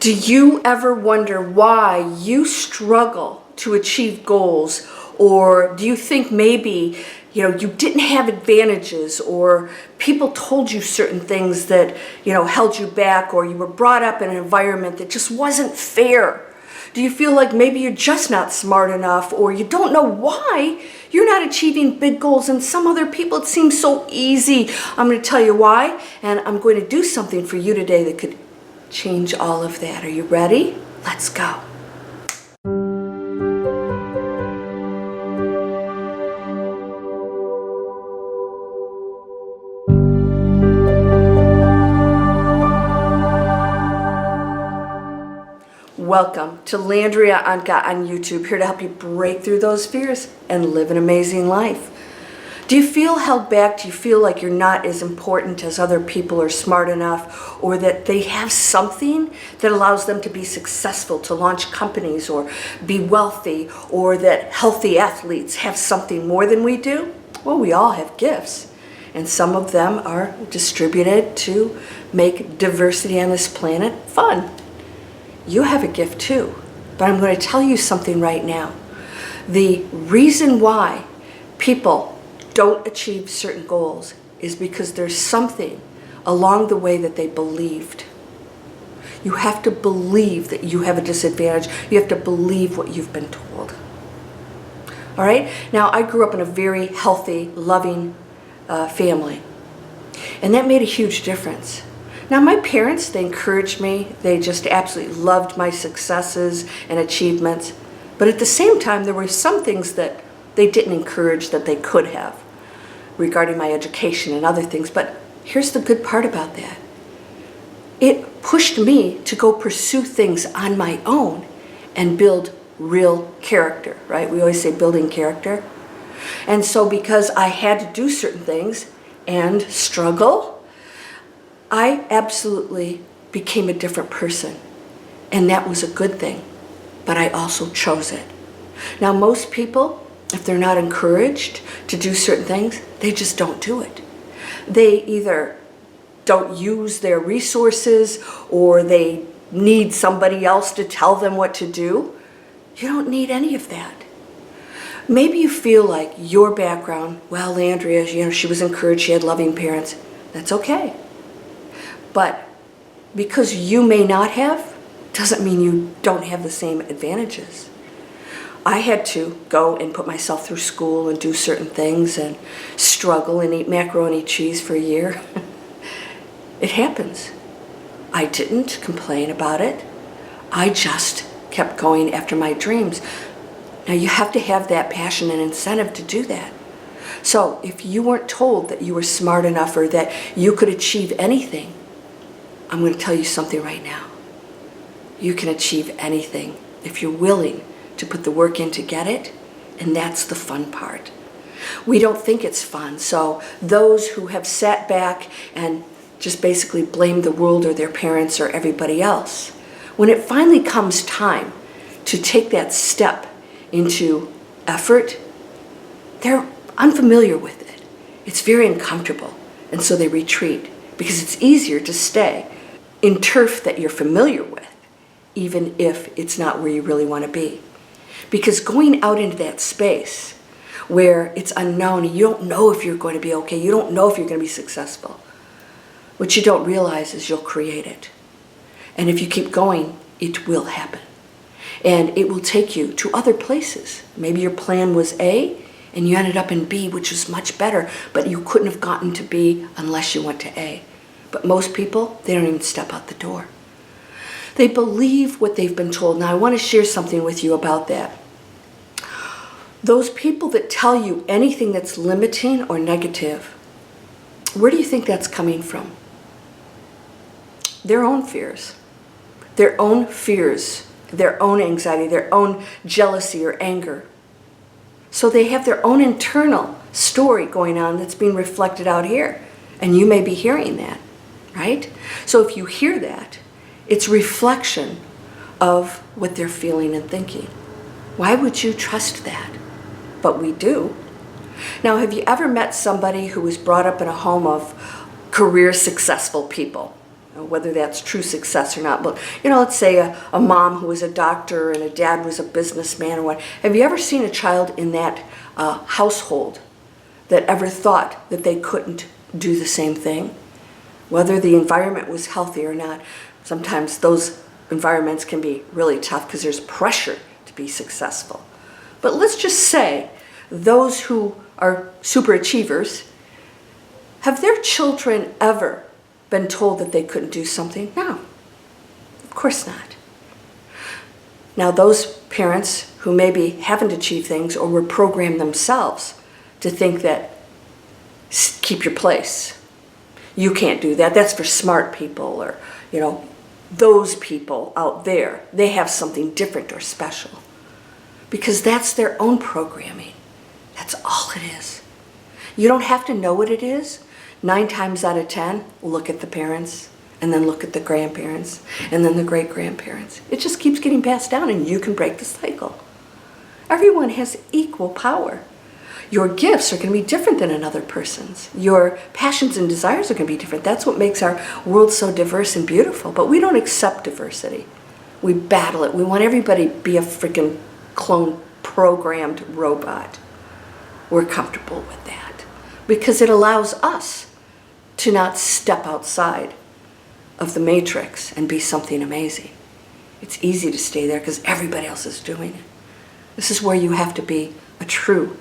Do you ever wonder why you struggle to achieve goals? Or do you think maybe, you didn't have advantages, or people told you certain things that, held you back, or you were brought up in an environment that just wasn't fair? Do you feel like maybe you're just not smart enough, or you don't know why you're not achieving big goals, and some other people it seems so easy? I'm going to tell you why, and I'm going to do something for you today that could change all of that. Are you ready? Let's go. Welcome to Landria Onkka on YouTube, here to help you break through those fears and live an amazing life. Do you feel held back? Do you feel like you're not as important as other people, or smart enough, or that they have something that allows them to be successful, to launch companies or be wealthy, or that healthy athletes have something more than we do? Well, we all have gifts, and some of them are distributed to make diversity on this planet fun. You have a gift too, but I'm going to tell you something right now. The reason why people don't achieve certain goals is because there's something along the way that they believed. You have to believe that you have a disadvantage. You have to believe what you've been told. All right? Now, I grew up in a very healthy, loving family, and that made a huge difference. Now, my parents, they encouraged me. They just absolutely loved my successes and achievements. But at the same time, there were some things that they didn't encourage that they could have regarding my education and other things. But here's the good part about that. It pushed me to go pursue things on my own and build real character, right? We always say building character. And so because I had to do certain things and struggle, I absolutely became a different person. And that was a good thing. But I also chose it. Now, most people, if they're not encouraged to do certain things, they just don't do it. They either don't use their resources, or they need somebody else to tell them what to do. You don't need any of that. Maybe you feel like your background, well, Landria, she was encouraged, she had loving parents. That's okay. But because you may not have, doesn't mean you don't have the same advantages. I had to go and put myself through school and do certain things and struggle and eat macaroni cheese for a year. It happens. I didn't complain about it. I just kept going after my dreams. Now, you have to have that passion and incentive to do that. So if you weren't told that you were smart enough or that you could achieve anything, I'm going to tell you something right now. You can achieve anything if you're willing to put the work in to get it, and that's the fun part. We don't think it's fun, so those who have sat back and just basically blamed the world or their parents or everybody else, when it finally comes time to take that step into effort, they're unfamiliar with it. It's very uncomfortable, and so they retreat because it's easier to stay in turf that you're familiar with, even if it's not where you really want to be. Because going out into that space where it's unknown and you don't know if you're going to be okay, you don't know if you're going to be successful, what you don't realize is you'll create it. And if you keep going, it will happen. And it will take you to other places. Maybe your plan was A and you ended up in B, which is much better, but you couldn't have gotten to B unless you went to A. But most people, they don't even step out the door. They believe what they've been told. Now, I want to share something with you about that. Those people that tell you anything that's limiting or negative, where do you think that's coming from? Their own fears. Their own fears, their own anxiety, their own jealousy or anger. So they have their own internal story going on that's being reflected out here. And you may be hearing that, right? So if you hear that, it's reflection of what they're feeling and thinking. Why would you trust that? But we do. Now, have you ever met somebody who was brought up in a home of career successful people? whether that's true success or not. But, let's say a mom who was a doctor and a dad was a businessman or what. Have you ever seen a child in that household that ever thought that they couldn't do the same thing? Whether the environment was healthy or not, sometimes those environments can be really tough because there's pressure to be successful. But let's just say those who are super achievers, have their children ever been told that they couldn't do something? No, of course not. Now, those parents who maybe haven't achieved things or were programmed themselves to think that, keep your place, you can't do that, that's for smart people, or, those people out there, they have something different or special. Because that's their own programming. That's all it is. You don't have to know what it is. 9 times out of 10, look at the parents, and then look at the grandparents, and then the great-grandparents. It just keeps getting passed down, and you can break the cycle. Everyone has equal power. Your gifts are going to be different than another person's. Your passions and desires are going to be different. That's what makes our world so diverse and beautiful. But we don't accept diversity. We battle it. We want everybody to be a freaking clone programmed robot. We're comfortable with that because it allows us to not step outside of the matrix and be something amazing. It's easy to stay there because everybody else is doing it. This is where you have to be a true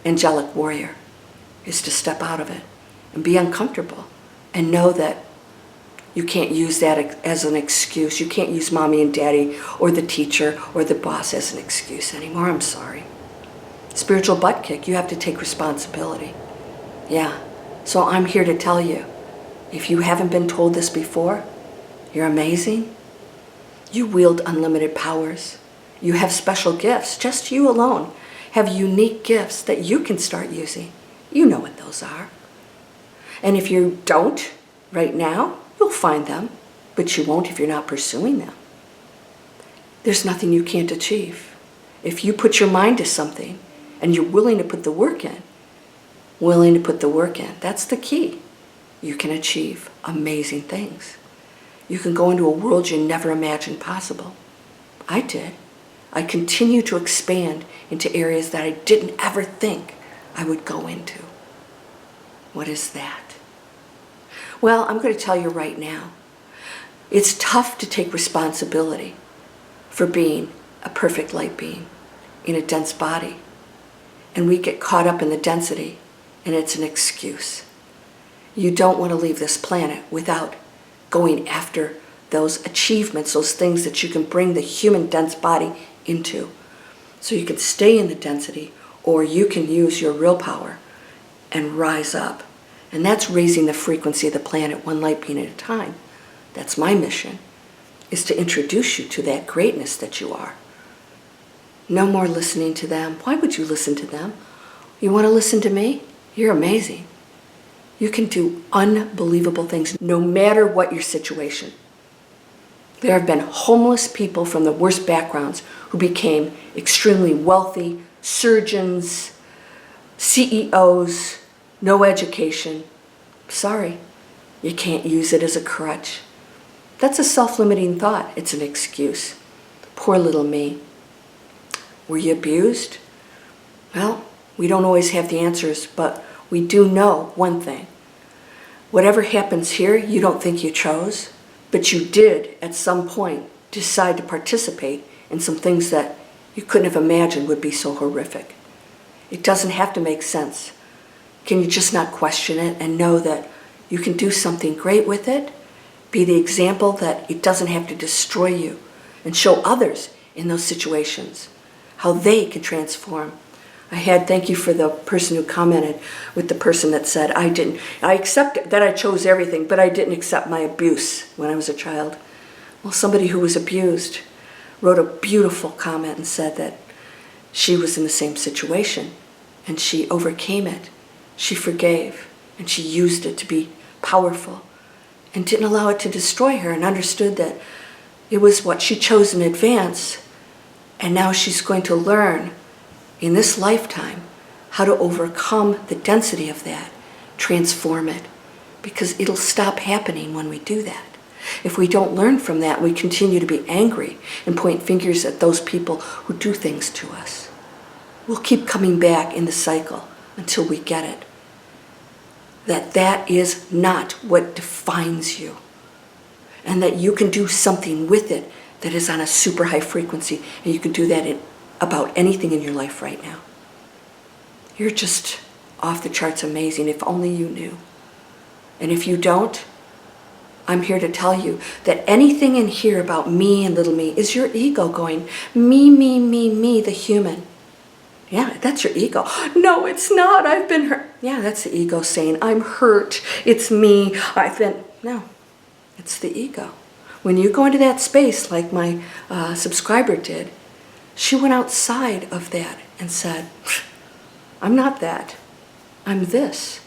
angelic warrior, is to step out of it and be uncomfortable and know that you can't use that as an excuse. You can't use mommy and daddy or the teacher or the boss as an excuse anymore. I'm sorry. Spiritual butt kick, you have to take responsibility. Yeah. So I'm here to tell you, if you haven't been told this before, you're amazing. You wield unlimited powers. You have special gifts. Just you alone have unique gifts that you can start using. You know what those are. And if you don't right now, you'll find them, but you won't if you're not pursuing them. There's nothing you can't achieve. If you put your mind to something and you're willing to put the work in, that's the key. You can achieve amazing things. You can go into a world you never imagined possible. I did. I continue to expand into areas that I didn't ever think I would go into. What is that? Well, I'm going to tell you right now. It's tough to take responsibility for being a perfect light being in a dense body. And we get caught up in the density, and it's an excuse. You don't want to leave this planet without going after those achievements, those things that you can bring the human dense body into. So you can stay in the density, or you can use your real power and rise up. And that's raising the frequency of the planet one light being at a time. That's my mission, is to introduce you to that greatness that you are. No more listening to them. Why would you listen to them? You want to listen to me? You're amazing. You can do unbelievable things no matter what your situation. There have been homeless people from the worst backgrounds who became extremely wealthy, surgeons, CEOs, no education. Sorry, you can't use it as a crutch. That's a self-limiting thought. It's an excuse. Poor little me. Were you abused? Well, we don't always have the answers, but we do know one thing. Whatever happens here, you don't think you chose, but you did at some point decide to participate in some things that you couldn't have imagined would be so horrific. It doesn't have to make sense. Can you just not question it and know that you can do something great with it? Be the example that it doesn't have to destroy you, and show others in those situations how they can transform. Thank you for the person who commented with the person that said, I accept that I chose everything, but I didn't accept my abuse when I was a child. Well, somebody who was abused wrote a beautiful comment and said that she was in the same situation and she overcame it. She forgave and she used it to be powerful and didn't allow it to destroy her, and understood that it was what she chose in advance, and now she's going to learn in this lifetime how to overcome the density of that, transform it, because it'll stop happening when we do that. If we don't learn from that, we continue to be angry and point fingers at those people who do things to us. We'll keep coming back in the cycle until we get it. That is not what defines you. And that you can do something with it that is on a super high frequency. And you can do that about anything in your life right now. You're just off the charts amazing, if only you knew. And if you don't, I'm here to tell you that anything in here about me and little me is your ego going, me, the human. Yeah, that's your ego. No, it's not. I've been hurt. Yeah, that's the ego saying, I'm hurt. It's me. No, it's the ego. When you go into that space like my subscriber did, she went outside of that and said, I'm not that. I'm this.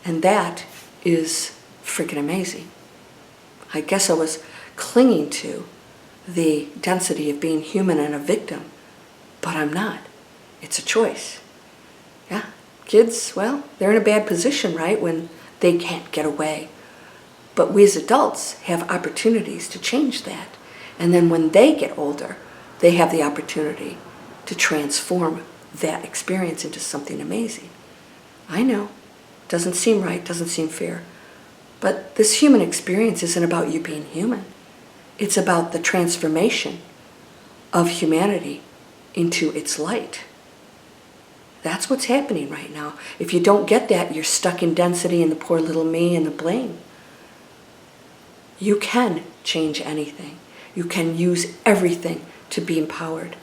And that is freaking amazing. I guess I was clinging to the density of being human and a victim, but I'm not. It's a choice. Yeah, kids, well, they're in a bad position, right, when they can't get away. But we as adults have opportunities to change that. And then when they get older, they have the opportunity to transform that experience into something amazing. I know, doesn't seem right, doesn't seem fair. But this human experience isn't about you being human. It's about the transformation of humanity into its light. That's what's happening right now. If you don't get that, you're stuck in density and the poor little me and the blame. You can change anything. You can use everything to be empowered.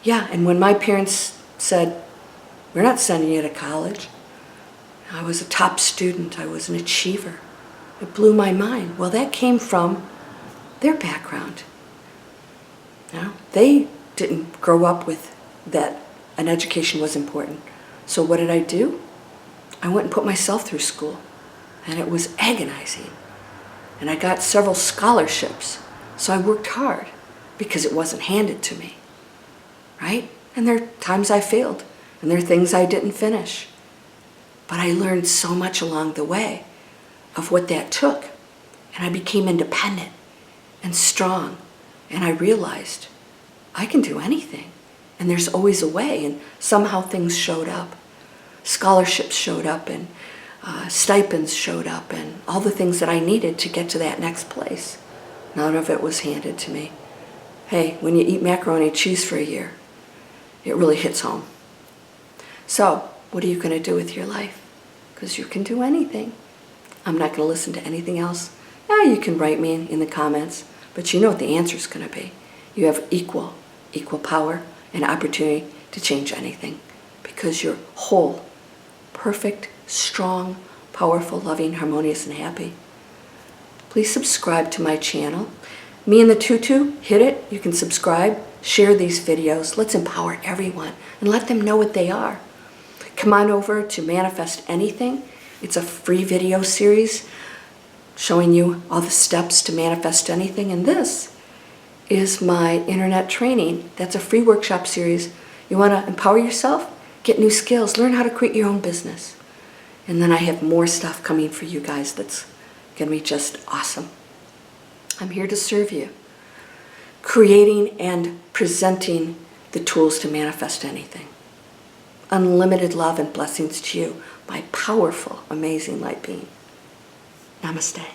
Yeah, and when my parents said, we're not sending you to college. I was a top student. I was an achiever. It blew my mind. Well, that came from their background. Now, they didn't grow up with that an education was important. So what did I do? I went and put myself through school, and it was agonizing. And I got several scholarships, so I worked hard because it wasn't handed to me, right? And there are times I failed, and there are things I didn't finish. But I learned so much along the way of what that took, and I became independent and strong, and I realized I can do anything. And there's always a way, and somehow things showed up. Scholarships showed up, and stipends showed up, and all the things that I needed to get to that next place. None of it was handed to me. Hey, when you eat macaroni and cheese for a year, it really hits home. So, what are you going to do with your life? Because you can do anything. I'm not going to listen to anything else. Yeah, you can write me in the comments, but you know what the answer is going to be. You have equal power and opportunity to change anything because you're whole, perfect, strong, powerful, loving, harmonious, and happy. Please subscribe to my channel. Me and the Tutu, hit it. You can subscribe, share these videos. Let's empower everyone and let them know what they are. Come on over to Manifest Anything. It's a free video series showing you all the steps to manifest anything. And this is my internet training. That's a free workshop series. You want to empower yourself? Get new skills. Learn how to create your own business. And then I have more stuff coming for you guys that's going to be just awesome. I'm here to serve you. Creating and presenting the tools to manifest anything. Unlimited love and blessings to you, my powerful, amazing light being. Namaste.